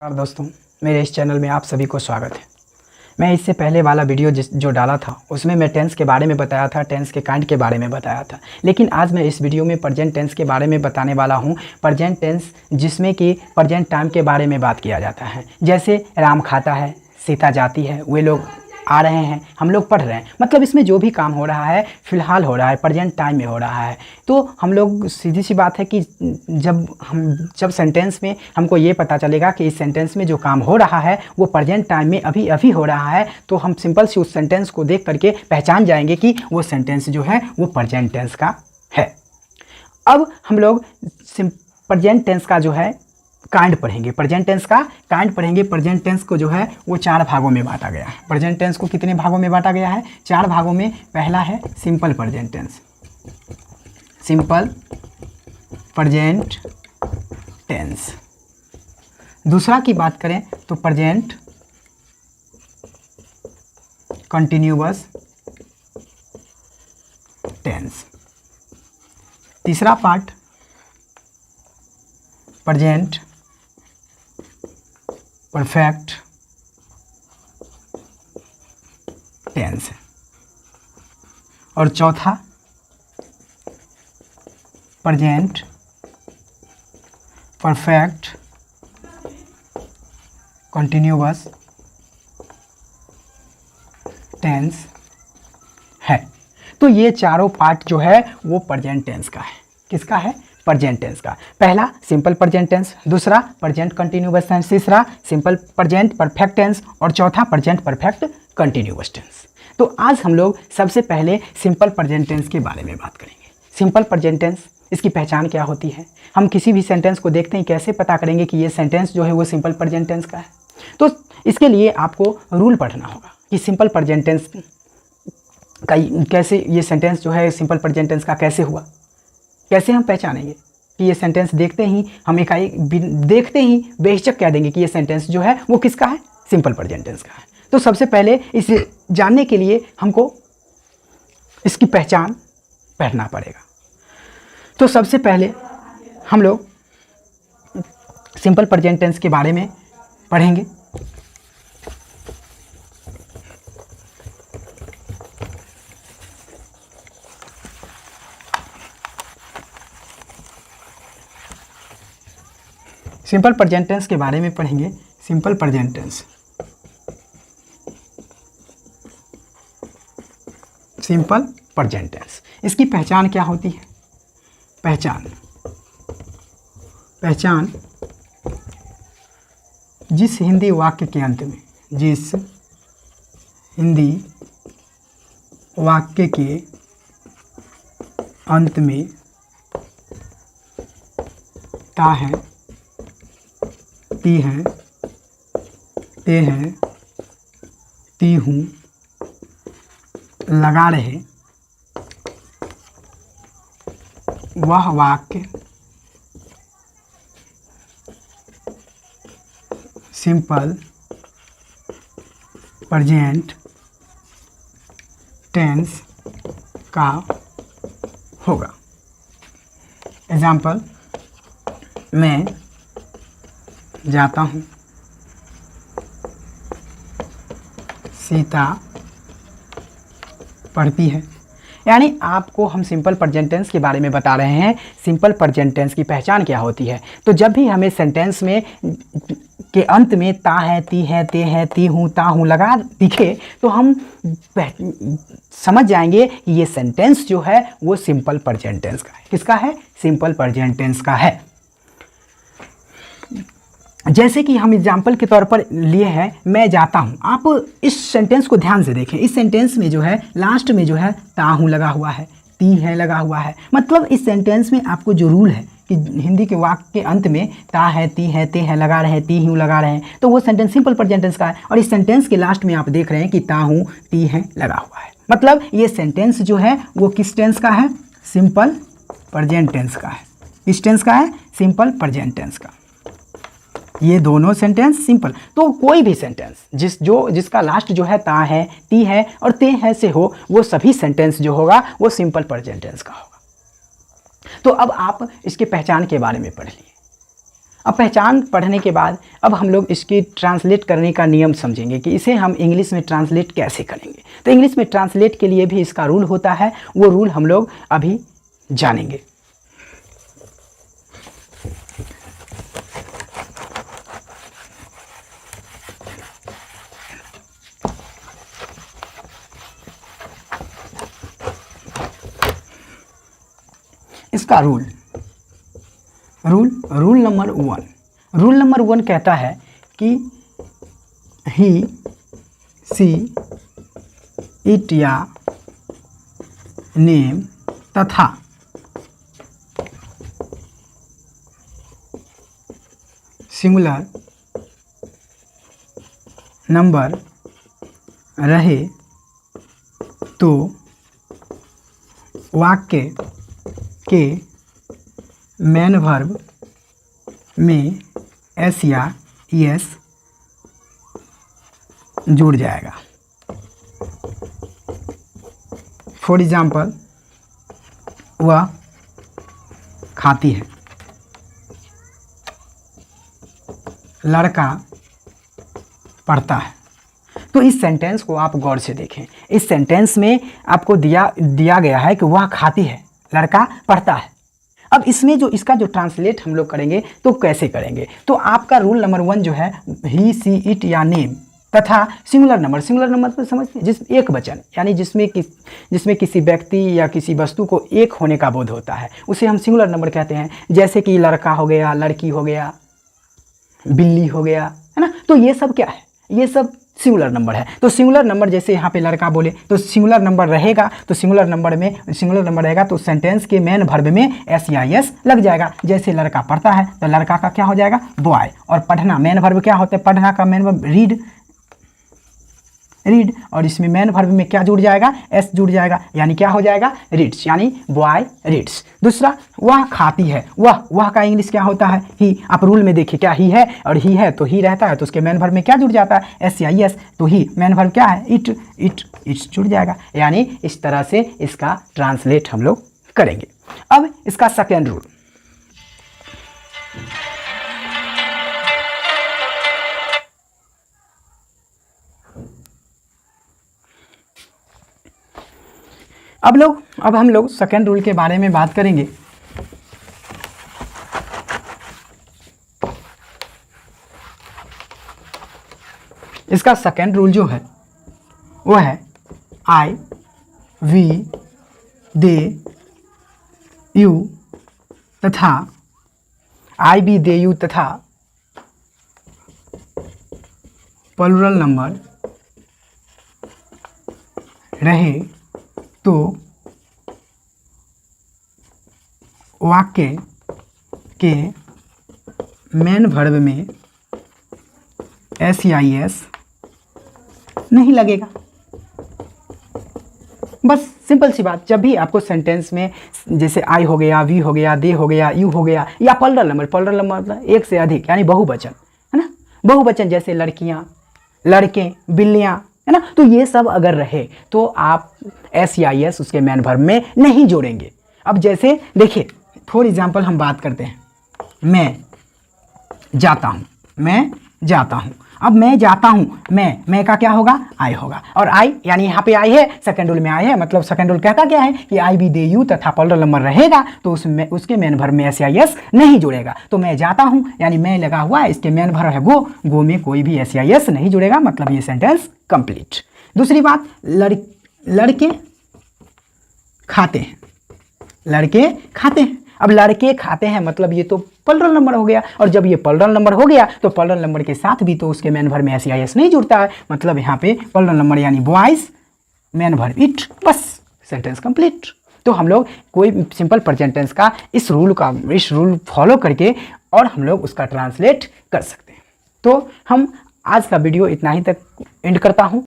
नमस्कार दोस्तों, मेरे इस चैनल में आप सभी को स्वागत है। मैं इससे पहले वाला वीडियो जो डाला था उसमें मैं टेंस के बारे में बताया था, टेंस के काइंड के बारे में बताया था। लेकिन आज मैं इस वीडियो में प्रेजेंट टेंस के बारे में बताने वाला हूं। प्रेजेंट टेंस जिसमें कि प्रेजेंट टाइम के बारे में बात किया जाता है। जैसे राम खाता है, सीता जाती है, वे लोग आ रहे हैं, हम लोग पढ़ रहे हैं, मतलब इसमें जो भी काम हो रहा है फ़िलहाल हो रहा है, प्रेजेंट टाइम में हो रहा है। तो हम लोग सीधी सी बात है कि जब सेंटेंस में हमको ये पता चलेगा कि इस सेंटेंस में जो काम हो रहा है वो प्रेजेंट टाइम में अभी अभी हो रहा है, तो हम सिंपल से उस सेंटेंस को देख करके पहचान जाएंगे कि वो सेंटेंस जो है वो प्रेजेंट टेंस का है। अब हम लोग प्रेजेंट टेंस का जो है काइंड पढ़ेंगे, प्रेजेंट टेंस का काइंड पढ़ेंगे। प्रेजेंट टेंस को जो है वो 4 भागों में बांटा गया है। प्रेजेंट टेंस को कितने भागों में बांटा गया है? 4 भागों में। पहला है simple present tense, simple present tense. दूसरा की बात करें तो प्रेजेंट कंटिन्यूअस टेंस। तीसरा पार्ट प्रेजेंट परफेक्ट टेंस है। और चौथा प्रेजेंट परफेक्ट कंटिन्यूअस टेंस है। तो ये चारों पार्ट जो है वो प्रेजेंट टेंस का है। किसका है? प्रेजेंट टेंस का। पहला सिंपल प्रेजेंट टेंस, दूसरा प्रेजेंट कंटिन्यूअस टेंस, तीसरा सिंपल प्रेजेंट परफेक्ट टेंस और चौथा प्रेजेंट परफेक्ट कंटिन्यूअस टेंस। तो आज हम लोग सबसे पहले सिंपल प्रेजेंट टेंस के बारे में बात करेंगे। सिंपल प्रेजेंट टेंस, इसकी पहचान क्या होती है? हम किसी भी सेंटेंस को देखते हैं, कैसे पता करेंगे कि ये सेंटेंस जो है वो सिंपल प्रेजेंट टेंस का है? तो इसके लिए आपको रूल पढ़ना होगा कि सिंपल प्रेजेंट टेंस का कैसे, ये सेंटेंस जो है सिंपल प्रेजेंट टेंस का कैसे हुआ, कैसे हम पहचानेंगे कि ये सेंटेंस देखते ही हम देखते ही बेहिचक कह देंगे कि ये सेंटेंस जो है वो किसका है? सिंपल प्रेजेंट टेंस का है। तो सबसे पहले इसे जानने के लिए हमको इसकी पहचान पढ़ना पड़ेगा। तो सबसे पहले हम लोग सिंपल प्रेजेंट टेंस के बारे में पढ़ेंगे। सिंपल प्रेजेंट टेंस के बारे में पढ़ेंगे। Simple present tense, simple present tense, इसकी पहचान क्या होती है? पहचान जिस हिंदी वाक्य के अंत में, जिस हिंदी वाक्य के अंत में ता है, ती है, ते हैं, ती हूँ लगा रहे, वह वाक्य सिंपल प्रेजेंट टेंस का होगा। एग्जाम्पल, मैं जाता हूँ, सीता पढ़ती है। यानी आपको हम सिंपल प्रेजेंट टेंस के बारे में बता रहे हैं, सिंपल प्रेजेंट टेंस की पहचान क्या होती है। तो जब भी हमें सेंटेंस में के अंत में ता है, ती है, ते है, ती हूँ, ता हूँ लगा दिखे तो हम समझ जाएंगे कि ये सेंटेंस जो है वो सिंपल प्रेजेंट टेंस का है। किसका है? सिंपल प्रेजेंट टेंस का है। जैसे कि हम एग्जाम्पल के तौर पर लिए हैं, मैं जाता हूँ। आप इस सेंटेंस को ध्यान से देखें। इस सेंटेंस में जो है लास्ट में जो है ता हूँ लगा हुआ है, ती है लगा हुआ है। मतलब इस सेंटेंस में आपको जो रूल है कि हिंदी के वाक्य के अंत में ता है, ती है, ते है लगा रहे हैं, ती हूँ लगा रहे हैं, तो वो सेंटेंस सिंपल प्रेजेंट टेंस का है। और इस सेंटेंस के लास्ट में आप देख रहे हैं कि ता हूँ, ती है लगा हुआ है। मतलब ये सेंटेंस जो है वो किस टेंस का है? सिंपल प्रेजेंट टेंस का है। किस टेंस का है? सिंपल प्रेजेंट टेंस का। ये दोनों सेंटेंस सिंपल। तो कोई भी सेंटेंस जिसका लास्ट जो है ता है, ती है और ते है से हो, वो सभी सेंटेंस जो होगा वो सिंपल प्रेजेंट टेंस का होगा। तो अब आप इसके पहचान के बारे में पढ़ लिए। अब पहचान पढ़ने के बाद अब हम लोग इसकी ट्रांसलेट करने का नियम समझेंगे कि इसे हम इंग्लिश में ट्रांसलेट कैसे करेंगे। तो इंग्लिश में ट्रांसलेट के लिए भी इसका रूल होता है, वो रूल हम लोग अभी जानेंगे। इसका रूल नंबर 1, रूल नंबर 1 कहता है कि ही, सी, इट या नेम तथा सिंगुलर नंबर रहे तो वाक्य के मेन वर्ब में एस या एस जुड़ जाएगा। फॉर एग्जाम्पल, वह खाती है, लड़का पढ़ता है। तो इस सेंटेंस को आप गौर से देखें। इस सेंटेंस में आपको दिया गया है कि वह खाती है, लड़का पढ़ता है। अब इसमें जो इसका जो ट्रांसलेट हम लोग करेंगे तो कैसे करेंगे? तो आपका रूल नंबर 1 जो है ही, सी, इट या नेम तथा सिंगुलर नंबर तो समझते हैं, जिस एक वचन यानी जिसमें किसी व्यक्ति या किसी वस्तु को एक होने का बोध होता है, उसे हम सिंगुलर नंबर कहते हैं। जैसे कि लड़का हो गया, लड़की हो गया, बिल्ली हो गया, है ना। तो ये सब क्या है? ये सब सिंगुलर नंबर है। तो सिंगुलर नंबर जैसे यहाँ पे लड़का बोले तो सिंगुलर नंबर रहेगा, तो सिंगुलर नंबर रहेगा तो सेंटेंस के मेन वर्ब में एस या एस लग जाएगा। जैसे लड़का पढ़ता है तो लड़का का क्या हो जाएगा? बॉय। और पढ़ना मेन वर्ब क्या होता है? पढ़ना का मेन वर्ब रीड, और इसमें मेन वर्ब में क्या जुड़ जाएगा? एस जुड़ जाएगा, यानी क्या हो जाएगा? रीड्स, यानी बॉय रीड्स। दूसरा, वह खाती है, वह का इंग्लिश क्या होता है? ही। आप रूल में देखिए, क्या ही है, और ही है तो ही रहता है, तो उसके मेन वर्ब में क्या जुड़ जाता है? एस या एस। तो ही मेन वर्ब क्या है? इट्स जुड़ जाएगा। यानी इस तरह से इसका ट्रांसलेट हम लोग करेंगे। अब इसका सेकेंड रूल, अब हम लोग सेकेंड रूल के बारे में बात करेंगे। इसका सेकेंड रूल जो है वो है आई, वी, दे, यू तथा आई, वी, दे, यू तथा प्लूरल नंबर रहे तो वाक्य के मेन वर्ब में एस या एस नहीं लगेगा। बस सिंपल सी बात। जब भी आपको सेंटेंस में जैसे आई हो गया, वी हो गया, दे हो गया, यू हो गया, या प्लूरल नंबर मतलब एक से अधिक यानी बहुवचन, है ना। बहुवचन जैसे लड़कियां, लड़के, बिल्लियां, है ना। तो ये सब अगर रहे तो आप एस या एस उसके मेन वर्ब में नहीं जोड़ेंगे। अब जैसे देखिए, फॉर एग्जाम्पल हम बात करते हैं, मैं जाता हूँ। अब मैं जाता हूँ, मैं का क्या होगा? आई होगा। और आई यानी यहाँ पे आई है, सेकंड रूल में आई है, मतलब सेकंड रूल कहता क्या है कि आई, वी, दे, यू तथा प्लूरल नंबर रहेगा तो उसमें उसके मेन वर्ब में एस या एस नहीं जुड़ेगा। तो मैं जाता हूँ यानी मैं लगा हुआ है, इसके मेन वर्ब है गो में कोई भी एस या एस नहीं जुड़ेगा, मतलब ये सेंटेंस कंप्लीट। दूसरी बात, लड़के खाते हैं। अब लड़के खाते हैं मतलब ये तो प्लूरल नंबर हो गया, और जब ये प्लूरल नंबर हो गया तो प्लूरल नंबर के साथ भी तो उसके मेन वर्ब में एस या एस नहीं जुड़ता है, मतलब यहाँ पे प्लूरल नंबर यानी बॉयज, मेन वर्ब इट, बस सेंटेंस कंप्लीट। तो हम लोग कोई सिंपल प्रेजेंट टेंस का इस रूल फॉलो करके और हम लोग उसका ट्रांसलेट कर सकते हैं। तो हम आज का वीडियो इतना ही तक एंड करता हूँ।